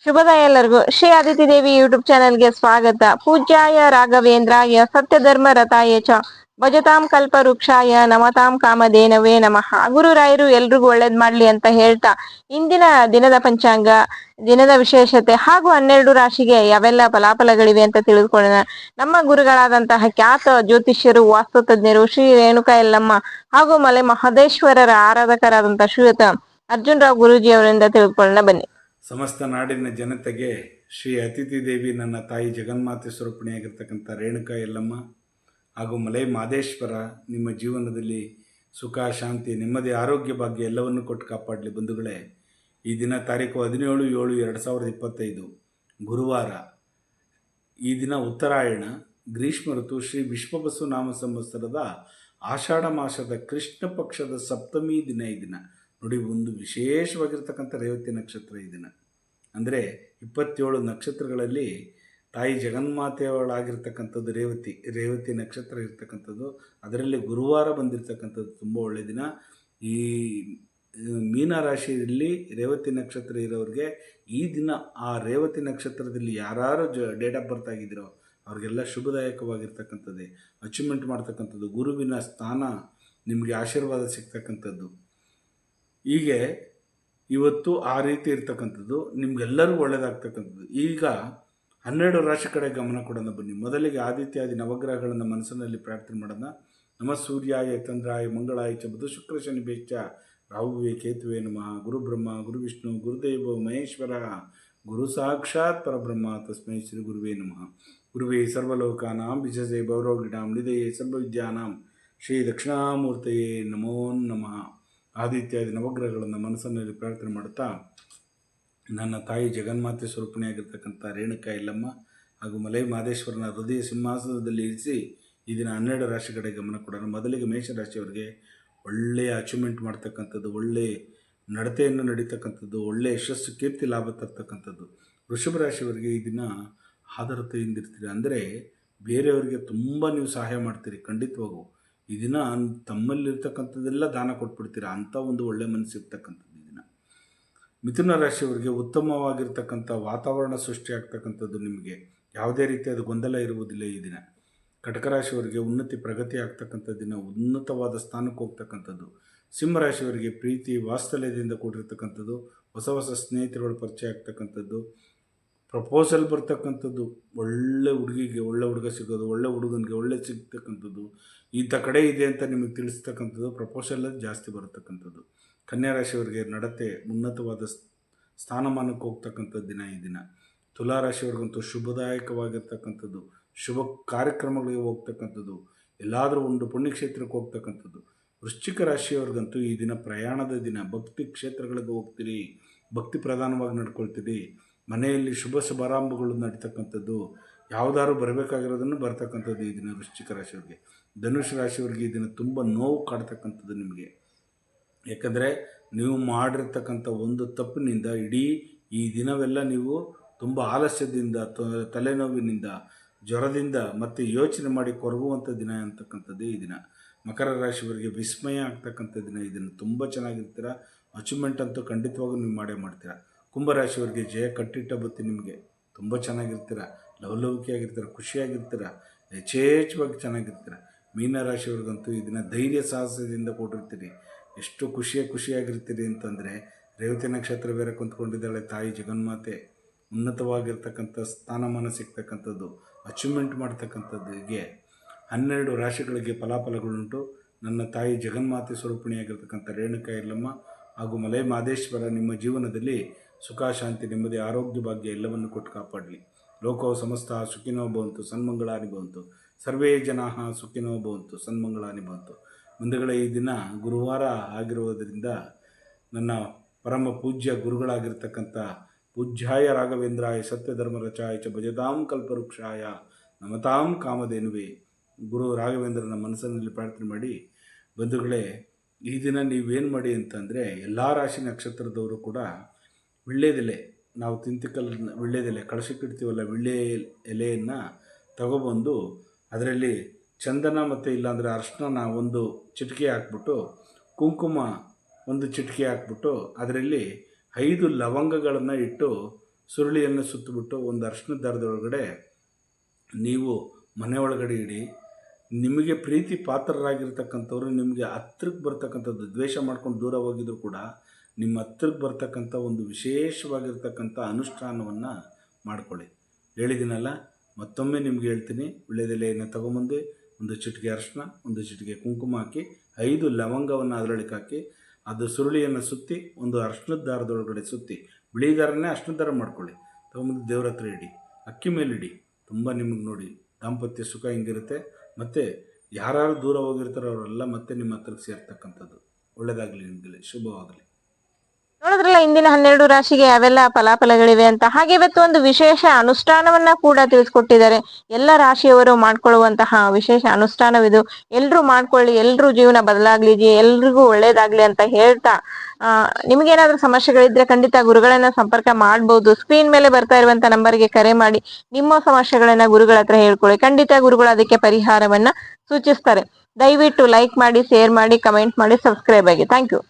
ಶುಭೋದಯ ಎಲ್ಲರಿಗೂ. ಶ್ರೀ ಅದಿತಿ ದೇವಿ ಯೂಟ್ಯೂಬ್ ಚಾನೆಲ್ಗೆ ಸ್ವಾಗತ. ಪೂಜ್ಯಾಯ ರಾಘವೇಂದ್ರಾಯ ಸತ್ಯಧರ್ಮ ರಥಾಯ ಚ ಭಜತಾಂ ಕಲ್ಪ ವೃಕ್ಷಾಯ ನಮತಾಂ ಕಾಮಧೇನವೇ ನಮಃ. ಗುರುರಾಯರು ಎಲ್ರಿಗೂ ಒಳ್ಳೇದ್ ಮಾಡ್ಲಿ ಅಂತ ಹೇಳ್ತಾ, ಇಂದಿನ ದಿನದ ಪಂಚಾಂಗ, ದಿನದ ವಿಶೇಷತೆ ಹಾಗೂ 12 ರಾಶಿಗೆ ಯಾವೆಲ್ಲ ಫಲಾಫಲಗಳಿವೆ ಅಂತ ತಿಳಿದುಕೊಳ್ಳೋಣ. ನಮ್ಮ ಗುರುಗಳಾದಂತಹ ಖ್ಯಾತ ಜ್ಯೋತಿಷ್ಯರು, ವಾಸ್ತು ತಜ್ಞರು ಶ್ರೀ ರೇಣುಕಾ ಯಲ್ಲಮ್ಮ ಹಾಗೂ ಮಲೆ ಮಹದೇಶ್ವರರ ಆರಾಧಕರಾದಂತಹ ಶ್ರೀಯುತ ಅರ್ಜುನ್ ರಾವ್ ಗುರೂಜಿ ಅವರಿಂದ ತಿಳಿದುಕೊಳ್ಳೋಣ ಬನ್ನಿ. ಸಮಸ್ತ ನಾಡಿನ ಜನತೆಗೆ ಶ್ರೀ ಅತಿಥಿ ದೇವಿ ನನ್ನ ತಾಯಿ ಜಗನ್ಮಾತೆ ಸ್ವರೂಪಿಣಿಯಾಗಿರ್ತಕ್ಕಂಥ ರೇಣುಕಾ ಯಲ್ಲಮ್ಮ ಹಾಗೂ ಮಲೈ ಮಾದೇಶ್ವರ ನಿಮ್ಮ ಜೀವನದಲ್ಲಿ ಸುಖ, ಶಾಂತಿ, ನೆಮ್ಮದಿ, ಆರೋಗ್ಯ, ಭಾಗ್ಯ ಎಲ್ಲವನ್ನು ಕೊಟ್ಟು ಕಾಪಾಡಲಿ. ಬಂಧುಗಳೇ, ಈ ದಿನ ತಾರೀಕು 17/7/2025 ಗುರುವಾರ. ಈ ದಿನ ಉತ್ತರಾಯಣ, ಗ್ರೀಷ್ಮ ಋತು, ಶ್ರೀ ವಿಶ್ವಬಸು ನಾಮ ಸಂವತ್ಸರದ ಆಷಾಢ ಮಾಸದ ಕೃಷ್ಣ ಪಕ್ಷದ ಸಪ್ತಮಿ ದಿನ. ಈ ದಿನ ನೋಡಿ, ಒಂದು ವಿಶೇಷವಾಗಿರ್ತಕ್ಕಂಥ ರೇವತಿ ನಕ್ಷತ್ರ ಈ ದಿನ. ಅಂದರೆ 27 ನಕ್ಷತ್ರಗಳಲ್ಲಿ ತಾಯಿ ಜಗನ್ಮಾತೆಯವಳಾಗಿರ್ತಕ್ಕಂಥದ್ದು ರೇವತಿ ನಕ್ಷತ್ರ ಇರ್ತಕ್ಕಂಥದ್ದು. ಅದರಲ್ಲಿ ಗುರುವಾರ ಬಂದಿರತಕ್ಕಂಥದ್ದು ತುಂಬ ಒಳ್ಳೆಯ ದಿನ. ಈ ಮೀನ ರಾಶಿಯಲ್ಲಿ ರೇವತಿ ನಕ್ಷತ್ರ ಇರೋರಿಗೆ ಈ ದಿನ ಆ ರೇವತಿ ನಕ್ಷತ್ರದಲ್ಲಿ ಯಾರು ಡೇಟ್ ಆಫ್ ಬರ್ತ್ ಆಗಿದ್ದೀರೋ ಅವ್ರಿಗೆಲ್ಲ ಶುಭದಾಯಕವಾಗಿರ್ತಕ್ಕಂಥದ್ದೇ. ಅಚೀವ್ಮೆಂಟ್ ಮಾಡ್ತಕ್ಕಂಥದ್ದು, ಗುರುವಿನ ಸ್ಥಾನ ನಿಮಗೆ ಆಶೀರ್ವಾದ ಸಿಗ್ತಕ್ಕಂಥದ್ದು. ಹೀಗೆ ಇವತ್ತು ಆ ರೀತಿ ಇರ್ತಕ್ಕಂಥದ್ದು ನಿಮಗೆಲ್ಲರಿಗೂ ಒಳ್ಳೆಯದಾಗ್ತಕ್ಕಂಥದ್ದು. ಈಗ 12 ರಾಶಿ ಕಡೆ ಗಮನ ಕೊಡೋಣ ಬನ್ನಿ. ಮೊದಲಿಗೆ ಆದಿತ್ಯಾದಿ ನವಗ್ರಹಗಳನ್ನು ಮನಸ್ಸಿನಲ್ಲಿ ಪ್ರಾರ್ಥನೆ ಮಾಡೋಣ. ನಮ ಸೂರ್ಯಾಯ ಚಂದ್ರಾಯ ಮಂಗಳಾಯ ಚ ಬುಧ ಶುಕ್ರ ಶನಿ ಬೇಚ್ಚ ರಾಹುವೇ ಕೇತುವೆ ನಮಃ. ಗುರು ಬ್ರಹ್ಮ ಗುರು ವಿಷ್ಣು ಗುರುದೇವ ಮಹೇಶ್ವರ ಗುರು ಸಾಕ್ಷಾತ್ ಪರಬ್ರಹ್ಮ ತಸ್ಮೈ ಶ್ರೀ ಗುರುವೇ ನಮಃ. ಗುರುವೇ ಸರ್ವಲೋಕಾನಾಂ ವಿಜಸೇ ಭೌರೋಗಿಣಾಂ ನಿಧಯೇ ಸರ್ವವಿದ್ಯಾನಾಂ ಶ್ರೀ ದಕ್ಷಿಣಾಮೂರ್ತಯೇ ನಮೋ ನಮಃ. ಆದಿತ್ಯಾದಿ ನವಗ್ರಹಗಳನ್ನು ಮನಸ್ಸಿನಲ್ಲಿ ಪ್ರಾರ್ಥನೆ ಮಾಡುತ್ತಾ ನನ್ನ ತಾಯಿ ಜಗನ್ಮಾತೆ ಸ್ವರೂಪಿಣಿಯಾಗಿರ್ತಕ್ಕಂಥ ರೇಣುಕಾ ಯಲ್ಲಮ್ಮ ಹಾಗೂ ಮಲೈ ಮಾದೇಶ್ವರನ ಹೃದಯ ಸಿಂಹಾಸನದಲ್ಲಿ ಇರಿಸಿ ಈ ದಿನ 12 ರಾಶಿ ಕಡೆ ಗಮನ ಕೊಡೋಣ. ಮೊದಲಿಗೆ ಮೇಷರಾಶಿಯವರಿಗೆ ಒಳ್ಳೆಯ ಅಚೀವ್ಮೆಂಟ್ ಮಾಡ್ತಕ್ಕಂಥದ್ದು, ಒಳ್ಳೆಯ ನಡತೆಯನ್ನು ನಡೀತಕ್ಕಂಥದ್ದು, ಒಳ್ಳೆಯ ಯಶಸ್ಸು, ಕೀರ್ತಿ, ಲಾಭ ತರ್ತಕ್ಕಂಥದ್ದು. ವೃಷಭ ರಾಶಿಯವರಿಗೆ ಈ ದಿನ ಆದರತೆಯಿಂದಿರ್ತೀರಿ. ಅಂದರೆ ಬೇರೆಯವರಿಗೆ ತುಂಬ ನೀವು ಸಹಾಯ ಮಾಡ್ತೀರಿ. ಖಂಡಿತವಾಗೂ ಈ ದಿನ ತಮ್ಮಲ್ಲಿರ್ತಕ್ಕಂಥದ್ದೆಲ್ಲ ದಾನ ಕೊಟ್ಬಿಡ್ತೀರ. ಅಂಥ ಒಂದು ಒಳ್ಳೆಯ ಮನಸ್ಸು ಇರ್ತಕ್ಕಂಥದ್ದು ಈ ದಿನ. ಮಿಥುನ ರಾಶಿಯವರಿಗೆ ಉತ್ತಮವಾಗಿರ್ತಕ್ಕಂಥ ವಾತಾವರಣ ಸೃಷ್ಟಿಯಾಗ್ತಕ್ಕಂಥದ್ದು. ನಿಮಗೆ ಯಾವುದೇ ರೀತಿಯಾದ ಗೊಂದಲ ಇರುವುದಿಲ್ಲ ಈ ದಿನ. ಕಟಕ ರಾಶಿಯವರಿಗೆ ಉನ್ನತಿ, ಪ್ರಗತಿ ಆಗ್ತಕ್ಕಂಥ ದಿನ, ಉನ್ನತವಾದ ಸ್ಥಾನಕ್ಕೆ ಹೋಗ್ತಕ್ಕಂಥದ್ದು. ಸಿಂಹರಾಶಿಯವರಿಗೆ ಪ್ರೀತಿ, ವಾತ್ಸಲ್ಯದಿಂದ ಕೂಡಿರ್ತಕ್ಕಂಥದ್ದು, ಹೊಸ ಹೊಸ ಸ್ನೇಹಿತರುಗಳ ಪರಿಚಯ ಆಗ್ತಕ್ಕಂಥದ್ದು, ಪ್ರಪೋಸಲ್ ಬರ್ತಕ್ಕಂಥದ್ದು, ಒಳ್ಳೆ ಹುಡುಗಿಗೆ ಒಳ್ಳೆ ಹುಡುಗ ಸಿಗೋದು, ಒಳ್ಳೆ ಹುಡುಗನಿಗೆ ಒಳ್ಳೆ ಸಿಗ್ತಕ್ಕಂಥದ್ದು, ಇಂಥ ಕಡೆ ಇದೆ ಅಂತ ನಿಮಗೆ ತಿಳಿಸ್ತಕ್ಕಂಥದ್ದು, ಪ್ರಪೋಸಲ್ ಜಾಸ್ತಿ ಬರತಕ್ಕಂಥದ್ದು. ಕನ್ಯಾ ರಾಶಿಯವರಿಗೆ ನಡತೆ, ಉನ್ನತವಾದ ಸ್ಥಾನಮಾನಕ್ಕೆ ಹೋಗ್ತಕ್ಕಂಥ ದಿನ ಈ ದಿನ. ತುಲಾ ರಾಶಿಯವರಿಗಂತೂ ಶುಭದಾಯಕವಾಗಿರ್ತಕ್ಕಂಥದ್ದು, ಶುಭ ಕಾರ್ಯಕ್ರಮಗಳಿಗೆ ಹೋಗ್ತಕ್ಕಂಥದ್ದು, ಎಲ್ಲಾದರೂ ಒಂದು ಪುಣ್ಯಕ್ಷೇತ್ರಕ್ಕೆ ಹೋಗ್ತಕ್ಕಂಥದ್ದು. ವೃಶ್ಚಿಕ ರಾಶಿಯವ್ರಿಗಂತೂ ಈ ದಿನ ಪ್ರಯಾಣದ ದಿನ. ಭಕ್ತಿ ಕ್ಷೇತ್ರಗಳಿಗೆ ಹೋಗ್ತೀರಿ, ಭಕ್ತಿ ಪ್ರಧಾನವಾಗಿ ನಡ್ಕೊಳ್ತೀರಿ. ಮನೆಯಲ್ಲಿ ಶುಭ ಶುಭಾರಂಭಗಳು ನಡೀತಕ್ಕಂಥದ್ದು, ಯಾವುದಾದ್ರು ಬರಬೇಕಾಗಿರೋದನ್ನು ಬರ್ತಕ್ಕಂಥದ್ದು ಈ ದಿನ ವೃಶ್ಚಿಕ ರಾಶಿಯವರಿಗೆ. ಧನುಷ್ ರಾಶಿಯವರಿಗೆ ಈ ದಿನ ತುಂಬ ನೋವು ಕಾಡ್ತಕ್ಕಂಥದ್ದು ನಿಮಗೆ. ಯಾಕಂದರೆ ನೀವು ಮಾಡಿರ್ತಕ್ಕಂಥ ಒಂದು ತಪ್ಪಿನಿಂದ ಇಡೀ ಈ ದಿನವೆಲ್ಲ ನೀವು ತುಂಬ ಆಲಸ್ಯದಿಂದ, ತಲೆನೋವಿನಿಂದ, ಜ್ವರದಿಂದ ಮತ್ತು ಯೋಚನೆ ಮಾಡಿ ಕೊರಗುವಂಥ ದಿನ ಅಂತಕ್ಕಂಥದ್ದೇ ಈ ದಿನ. ಮಕರ ರಾಶಿಯವರಿಗೆ ವಿಸ್ಮಯ ಆಗ್ತಕ್ಕಂಥ ದಿನ. ಇದನ್ನು ತುಂಬ ಚೆನ್ನಾಗಿರ್ತೀರ. ಅಚೀವ್ಮೆಂಟ್ ಅಂತೂ ಖಂಡಿತವಾಗೂ ನೀವು ಮಾಡೇ ಮಾಡ್ತೀರ. ಕುಂಭರಾಶಿಯವರಿಗೆ ಜಯ ಕಟ್ಟಿಟ್ಟ ಬತ್ತಿ. ನಿಮಗೆ ತುಂಬ ಚೆನ್ನಾಗಿರ್ತೀರ, ಲವಲವಿಕೆಯಾಗಿರ್ತೀರ, ಖುಷಿಯಾಗಿರ್ತೀರ, ಯಥೇಚ್ಛವಾಗಿ ಚೆನ್ನಾಗಿರ್ತೀರ. ಮೀನರಾಶಿಯವ್ರಿಗಂತೂ ಈ ದಿನ ಧೈರ್ಯ ಸಾಹಸದಿಂದ ಕೊಟ್ಟಿರ್ತೀರಿ. ಎಷ್ಟು ಖುಷಿಯಾಗಿರ್ತೀರಿ ಅಂತಂದರೆ, ರೇವತಿ ನಕ್ಷತ್ರ ಬೇರೆ ಕುಂತ್ಕೊಂಡಿದ್ದಾಳೆ ತಾಯಿ ಜಗನ್ಮಾತೆ. ಉನ್ನತವಾಗಿರ್ತಕ್ಕಂಥ ಸ್ಥಾನಮಾನ ಸಿಗ್ತಕ್ಕಂಥದ್ದು, ಅಚೀವ್ಮೆಂಟ್ ಮಾಡ್ತಕ್ಕಂಥದ್ದು. ಹೀಗೆ 12 ರಾಶಿಗಳಿಗೆ ಫಲಾಫಲಗಳುಂಟು. ನನ್ನ ತಾಯಿ ಜಗನ್ಮಾತೆ ಸ್ವರೂಪಿಣಿಯಾಗಿರ್ತಕ್ಕಂಥ ರೇಣುಕಾ ಯಲ್ಲಮ್ಮ ಹಾಗೂ ಮಲೈ ಮಾದೇಶ್ವರ ನಿಮ್ಮ ಜೀವನದಲ್ಲಿ ಸುಖ, ಶಾಂತಿ, ನೆಮ್ಮದಿ, ಆರೋಗ್ಯ, ಭಾಗ್ಯ ಎಲ್ಲವನ್ನು ಕೊಟ್ಟು ಕಾಪಾಡಲಿ. ಲೋಕವು ಸಮಸ್ತ ಸುಖಿನೋ ಭವಂತು, ಸನ್ಮಂಗಳಾನಿ ಭವಂತು. ಸರ್ವೇ ಜನಾಃ ಸುಖಿನೋ ಭವಂತು, ಸನ್ಮಂಗಳಾನಿ ಭವಂತು. ಮುಂದೆಗಳೇ ಈ ದಿನ ಗುರುವಾರ ಆಗಿರುವುದರಿಂದ ನನ್ನ ಪರಮ ಪೂಜ್ಯ ಗುರುಗಳಾಗಿರ್ತಕ್ಕಂಥ ಪೂಜ್ಯಾಯ ರಾಘವೇಂದ್ರಾಯ ಸತ್ಯಧರ್ಮ ರಚಾಯ ಚ ಭಜತಾಂ ಕಲ್ಪವೃಕ್ಷಾಯ ನಮತಾಂ ಕಾಮಧೇನುವೇ ಗುರು ರಾಘವೇಂದ್ರನ ಮನಸ್ಸಿನಲ್ಲಿ ಪ್ರಾರ್ಥನೆ ಮಾಡಿ. ಬಂಧುಗಳೇ, ಈ ದಿನ ನೀವೇನು ಮಾಡಿ ಅಂತಂದರೆ, ಎಲ್ಲ ರಾಶಿ ನಕ್ಷತ್ರದವರು ಕೂಡ ವಿಳ್ಯದೆಲೆ, ನಾವು ವಿಳ್ಯದೆಲೆ ಕಳಶಕ್ಕಿಡ್ತೀವಲ್ಲ, ವಿಳ್ಯ ಎಲೆಯನ್ನು ತಗೊಬಂದು ಅದರಲ್ಲಿ ಚಂದನ ಮತ್ತು ಇಲ್ಲಾಂದರೆ ಅರ್ಶಿನ ಒಂದು ಚಿಟಿಕೆ ಹಾಕ್ಬಿಟ್ಟು, ಕುಂಕುಮ ಒಂದು ಚಿಟಿಕೆ ಹಾಕ್ಬಿಟ್ಟು, ಅದರಲ್ಲಿ 5 ಲವಂಗಗಳನ್ನು ಇಟ್ಟು ಸುರುಳಿಯನ್ನು ಸುತ್ತಬಿಟ್ಟು ಒಂದು ಅರಿಶಿನ ದಾರದೊಳಗಡೆ ನೀವು ಮನೆ ಒಳಗಡೆ ಇಡಿ. ನಿಮಗೆ ಪ್ರೀತಿ ಪಾತ್ರರಾಗಿರ್ತಕ್ಕಂಥವ್ರು ನಿಮಗೆ ಹತ್ರಕ್ಕೆ ಬರ್ತಕ್ಕಂಥದ್ದು, ದ್ವೇಷ ಮಾಡ್ಕೊಂಡು ದೂರ ಹೋಗಿದ್ರು ಕೂಡ ನಿಮ್ಮ ಹತ್ರಕ್ಕೆ ಬರ್ತಕ್ಕಂಥ ಒಂದು ವಿಶೇಷವಾಗಿರ್ತಕ್ಕಂಥ ಅನುಷ್ಠಾನವನ್ನು ಮಾಡ್ಕೊಳ್ಳಿ. ಹೇಳಿದ್ದೀನಲ್ಲ, ಮತ್ತೊಮ್ಮೆ ನಿಮ್ಗೆ ಹೇಳ್ತೀನಿ. ವಿಳ್ಯದೆಲೆಯನ್ನು ತೊಗೊಂಬಂದು ಒಂದು ಚಿಟಿಕೆ ಅರಿಶಿನ, ಒಂದು ಚಿಟಿಕೆ ಕುಂಕುಮ ಹಾಕಿ 5 ಲವಂಗವನ್ನು ಅದರೊಳಗೆ ಹಾಕಿ ಅದು ಸುರುಳಿಯನ್ನು ಸುತ್ತಿ ಒಂದು ಅರಿಶಿನದ ದಾರದೊಳಗಡೆ ಸುತ್ತಿ, ಬಿಳಿ ದಾರನೇ ಅರಿಶಿನ ದಾರ ಮಾಡ್ಕೊಳ್ಳಿ, ತೊಗೊಂಬಂದು ದೇವ್ರ ಹತ್ರ ಇಡಿ, ಅಕ್ಕಿ ಮೇಲೆ ಇಡಿ. ತುಂಬ ನಿಮಗೆ ನೋಡಿ ದಾಂಪತ್ಯ ಸುಖ ಹಿಂಗಿರುತ್ತೆ. ಮತ್ತು ಯಾರು ದೂರ ಹೋಗಿರ್ತಾರೋ ಅವರೆಲ್ಲ ಮತ್ತೆ ನಿಮ್ಮ ಹತ್ರಕ್ಕೆ ಸೇರ್ತಕ್ಕಂಥದ್ದು. ಒಳ್ಳೆಯದಾಗಲಿ, ನಿಮಗಲಿ ಶುಭವಾಗಲಿ. ನೋಡಿದ್ರಲ್ಲ ಇಂದಿನ 12 ರಾಶಿಗೆ ಯಾವೆಲ್ಲ ಫಲಾಫಲಗಳಿವೆ ಅಂತ. ಹಾಗೆ ಇವತ್ತು ಒಂದು ವಿಶೇಷ ಅನುಷ್ಠಾನವನ್ನ ಕೂಡ ತಿಳಿಸ್ಕೊಟ್ಟಿದ್ದಾರೆ. ಎಲ್ಲ ರಾಶಿಯವರು ಮಾಡ್ಕೊಳ್ಳುವಂತಹ ವಿಶೇಷ ಅನುಷ್ಠಾನವಿದು. ಎಲ್ರು ಮಾಡ್ಕೊಳ್ಳಿ, ಎಲ್ರೂ ಜೀವನ ಬದಲಾಗ್ಲಿ, ಎಲ್ರಿಗೂ ಒಳ್ಳೇದಾಗ್ಲಿ ಅಂತ ಹೇಳ್ತಾ, ನಿಮ್ಗೇನಾದ್ರೂ ಸಮಸ್ಯೆಗಳಿದ್ರೆ ಖಂಡಿತ ಗುರುಗಳನ್ನ ಸಂಪರ್ಕ ಮಾಡಬಹುದು. ಸ್ಕ್ರೀನ್ ಮೇಲೆ ಬರ್ತಾ ಇರುವಂತ ನಂಬರ್ಗೆ ಕರೆ ಮಾಡಿ ನಿಮ್ಮ ಸಮಸ್ಯೆಗಳನ್ನ ಗುರುಗಳ ಹತ್ರ ಹೇಳ್ಕೊಳ್ಳಿ. ಖಂಡಿತ ಗುರುಗಳು ಅದಕ್ಕೆ ಪರಿಹಾರವನ್ನ ಸೂಚಿಸ್ತಾರೆ. ದಯವಿಟ್ಟು ಲೈಕ್ ಮಾಡಿ, ಶೇರ್ ಮಾಡಿ, ಕಮೆಂಟ್ ಮಾಡಿ, ಸಬ್ಸ್ಕ್ರೈಬ್ ಆಗಿ. Thank you.